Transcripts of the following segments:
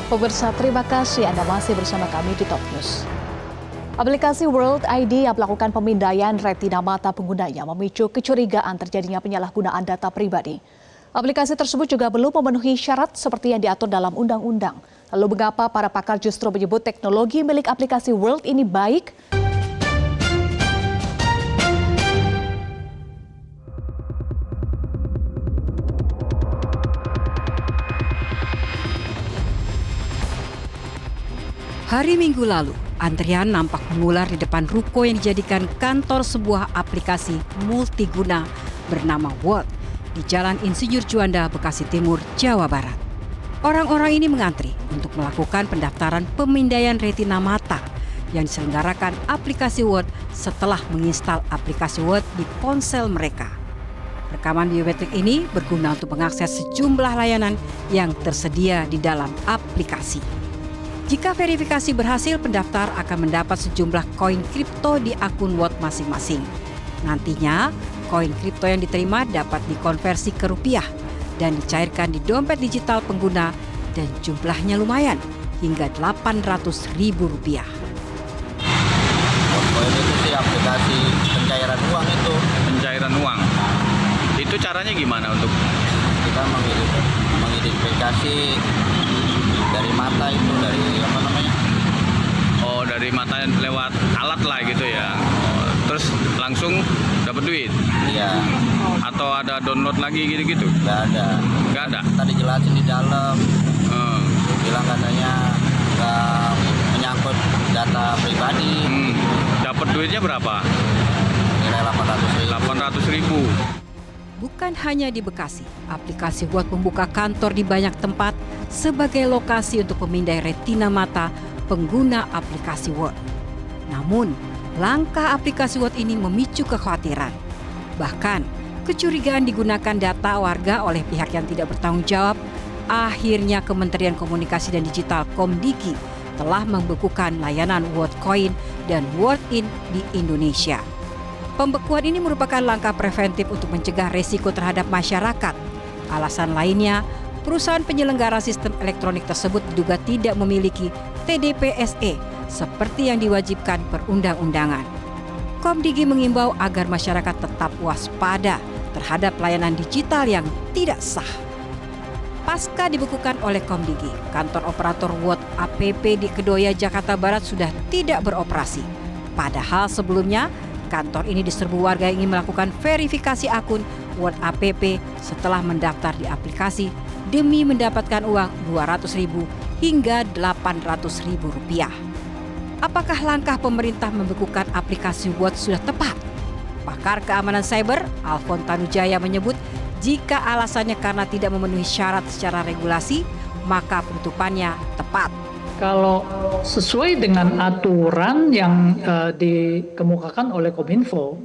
Pemirsa, terima kasih Anda masih bersama kami di Top News. Aplikasi World ID yang melakukan pemindaian retina mata penggunanya memicu kecurigaan terjadinya penyalahgunaan data pribadi. Aplikasi tersebut juga belum memenuhi syarat seperti yang diatur dalam undang-undang. Lalu mengapa para pakar justru menyebut teknologi milik aplikasi World ini baik? Hari Minggu lalu, antrian nampak mengular di depan ruko yang dijadikan kantor sebuah aplikasi multiguna bernama World di Jalan Insinyur Juanda, Bekasi Timur, Jawa Barat. Orang-orang ini mengantri untuk melakukan pendaftaran pemindaian retina mata yang diselenggarakan aplikasi World setelah menginstal aplikasi World di ponsel mereka. Rekaman biometrik ini berguna untuk mengakses sejumlah layanan yang tersedia di dalam aplikasi. Jika verifikasi berhasil, pendaftar akan mendapat sejumlah koin kripto di akun World masing-masing. Nantinya, koin kripto yang diterima dapat dikonversi ke rupiah dan dicairkan di dompet digital pengguna dan jumlahnya lumayan, hingga Rp800.000. Koin itu sih aplikasi pencairan uang itu. Pencairan uang. Itu caranya gimana untuk? Kita mengidentifikasi dari mata itu, dari apa namanya? Oh, dari mata lewat alat lah gitu ya. Oh, terus langsung dapat duit? Iya. Atau ada download lagi gitu-gitu? Nggak ada. Nggak ada? Tadi jelasin di dalam. Bilang katanya nggak menyangkut data pribadi. Dapat duitnya berapa? Nilai Rp800.000. Bukan hanya di Bekasi, aplikasi World membuka kantor di banyak tempat sebagai lokasi untuk pemindai retina mata pengguna aplikasi World. Namun, langkah aplikasi World ini memicu kekhawatiran. Bahkan, kecurigaan digunakan data warga oleh pihak yang tidak bertanggung jawab. Akhirnya Kementerian Komunikasi dan Digital Komdigi telah membekukan layanan World Coin dan World In di Indonesia. Pembekuan ini merupakan langkah preventif untuk mencegah resiko terhadap masyarakat. Alasan lainnya, perusahaan penyelenggara sistem elektronik tersebut diduga tidak memiliki TDP/SE seperti yang diwajibkan perundang-undangan. Komdigi mengimbau agar masyarakat tetap waspada terhadap layanan digital yang tidak sah. Pasca dibekukan oleh Komdigi, kantor operator World APP di Kedoya, Jakarta Barat sudah tidak beroperasi. Padahal sebelumnya, kantor ini diserbu warga yang ingin melakukan verifikasi akun World APP setelah mendaftar di aplikasi demi mendapatkan uang Rp200.000 hingga Rp800.000. Apakah langkah pemerintah membekukan aplikasi World sudah tepat? Pakar keamanan cyber Alfon Tanujaya menyebut jika alasannya karena tidak memenuhi syarat secara regulasi, maka penutupannya tepat. Kalau sesuai dengan aturan yang dikemukakan oleh Kominfo,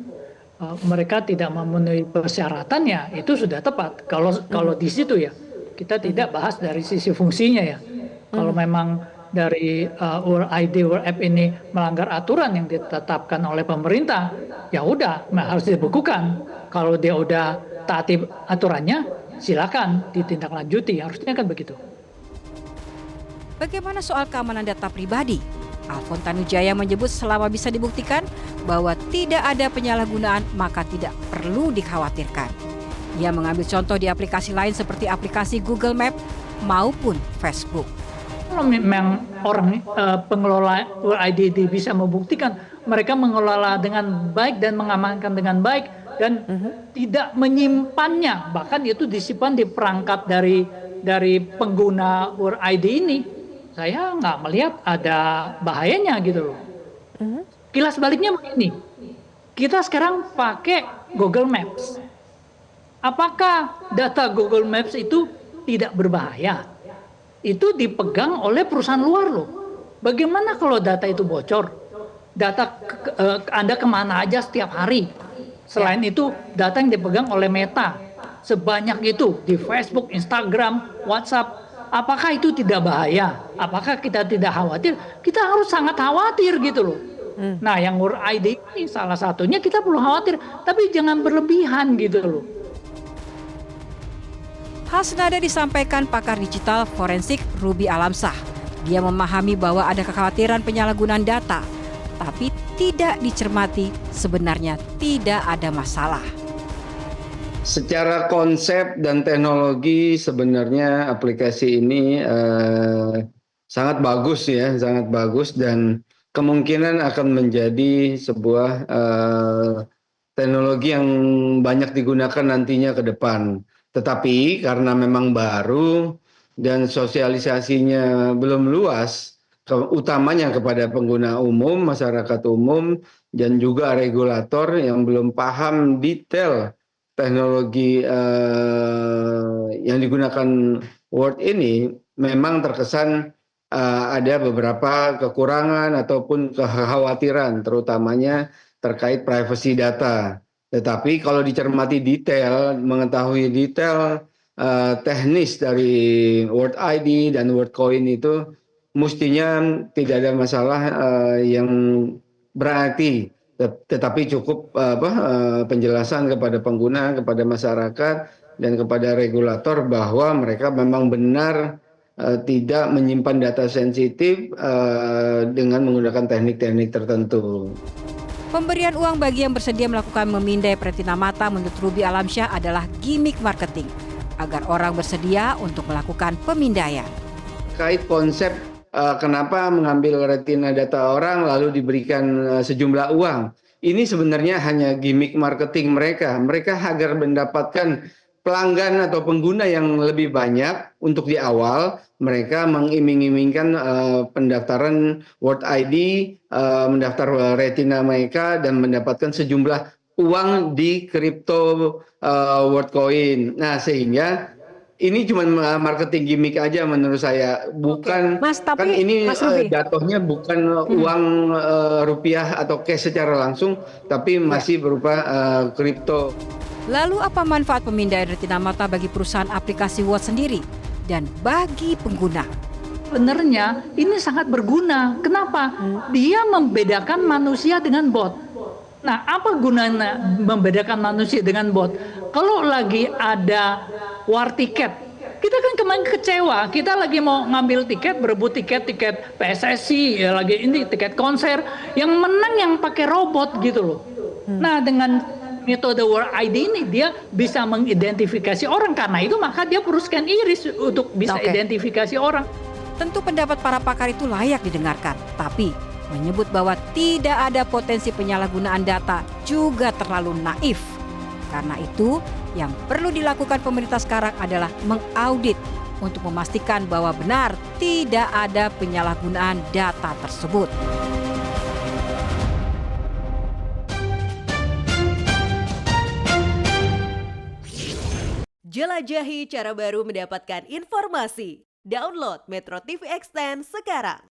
mereka tidak memenuhi persyaratannya, itu sudah tepat. Kalau di situ ya, kita tidak bahas dari sisi fungsinya ya. Kalau memang dari World ID, World App ini melanggar aturan yang ditetapkan oleh pemerintah, ya udah harus dibekukan. Kalau dia udah taati aturannya, silakan ditindaklanjuti. Harusnya kan begitu. Bagaimana soal keamanan data pribadi? Alfon Tanujaya menyebut selama bisa dibuktikan bahwa tidak ada penyalahgunaan, maka tidak perlu dikhawatirkan. Ia mengambil contoh di aplikasi lain seperti aplikasi Google Map maupun Facebook. Kalau memang orang pengelola ID bisa membuktikan mereka mengelola dengan baik dan mengamankan dengan baik dan tidak menyimpannya, bahkan itu disimpan di perangkat dari pengguna World ID ini, saya nggak melihat ada bahayanya gitu loh. Kilas baliknya begini, kita sekarang pakai Google Maps. Apakah data Google Maps itu tidak berbahaya? Itu dipegang oleh perusahaan luar loh. Bagaimana kalau data itu bocor? Data Anda kemana aja setiap hari? Selain itu, data yang dipegang oleh Meta sebanyak itu di Facebook, Instagram, WhatsApp. Apakah itu tidak bahaya? Apakah kita tidak khawatir? Kita harus sangat khawatir gitu loh. Nah, yang World ID ini salah satunya kita perlu khawatir, tapi jangan berlebihan gitu loh. Hal senada disampaikan pakar digital forensik Ruby Alamsah. Dia memahami bahwa ada kekhawatiran penyalahgunaan data, tapi tidak dicermati sebenarnya tidak ada masalah. Secara konsep dan teknologi sebenarnya aplikasi ini sangat bagus ya, sangat bagus dan kemungkinan akan menjadi sebuah teknologi yang banyak digunakan nantinya ke depan. Tetapi karena memang baru dan sosialisasinya belum luas, utamanya kepada pengguna umum, masyarakat umum, dan juga regulator yang belum paham detail teknologi yang digunakan Word ini, memang terkesan ada beberapa kekurangan ataupun kekhawatiran, terutamanya terkait privasi data. Tetapi kalau dicermati detail, mengetahui detail teknis dari Word ID dan Word Coin itu, mestinya tidak ada masalah yang berarti. Tetapi cukup penjelasan kepada pengguna, kepada masyarakat, dan kepada regulator bahwa mereka memang benar tidak menyimpan data sensitif dengan menggunakan teknik-teknik tertentu. Pemberian uang bagi yang bersedia melakukan memindai retina mata menurut Ruby Alamsyah adalah gimmick marketing agar orang bersedia untuk melakukan pemindaian. Terkait konsep kenapa mengambil retina data orang lalu diberikan sejumlah uang. Ini sebenarnya hanya gimmick marketing mereka. Mereka agar mendapatkan pelanggan atau pengguna yang lebih banyak untuk di awal, mereka mengiming-imingkan pendaftaran Word ID, mendaftar retina mereka dan mendapatkan sejumlah uang di kripto Word Coin. Nah, sehingga ini cuma marketing gimmick aja menurut saya, bukan Mas, tapi, kan ini Mas Ruby, jatuhnya bukan uang rupiah atau cash secara langsung, tapi masih berupa kripto. Lalu apa manfaat pemindaian retina mata bagi perusahaan aplikasi Word sendiri dan bagi pengguna? Sebenarnya ini sangat berguna. Kenapa? Dia membedakan manusia dengan bot. Nah, apa gunanya membedakan manusia dengan bot? Kalau lagi ada war tiket, kita kan kemarin kecewa. Kita lagi mau ngambil tiket, berebut tiket PSSI, ya lagi ini tiket konser. Yang menang yang pakai robot gitu loh. Nah, dengan metode Word ID ini dia bisa mengidentifikasi orang. Karena itu maka dia perlu scan iris untuk bisa identifikasi orang. Tentu pendapat para pakar itu layak didengarkan, tapi menyebut bahwa tidak ada potensi penyalahgunaan data juga terlalu naif. Karena itu, yang perlu dilakukan pemerintah sekarang adalah mengaudit untuk memastikan bahwa benar tidak ada penyalahgunaan data tersebut. jelajahi cara baru mendapatkan informasi. Download Metro TV Extend sekarang.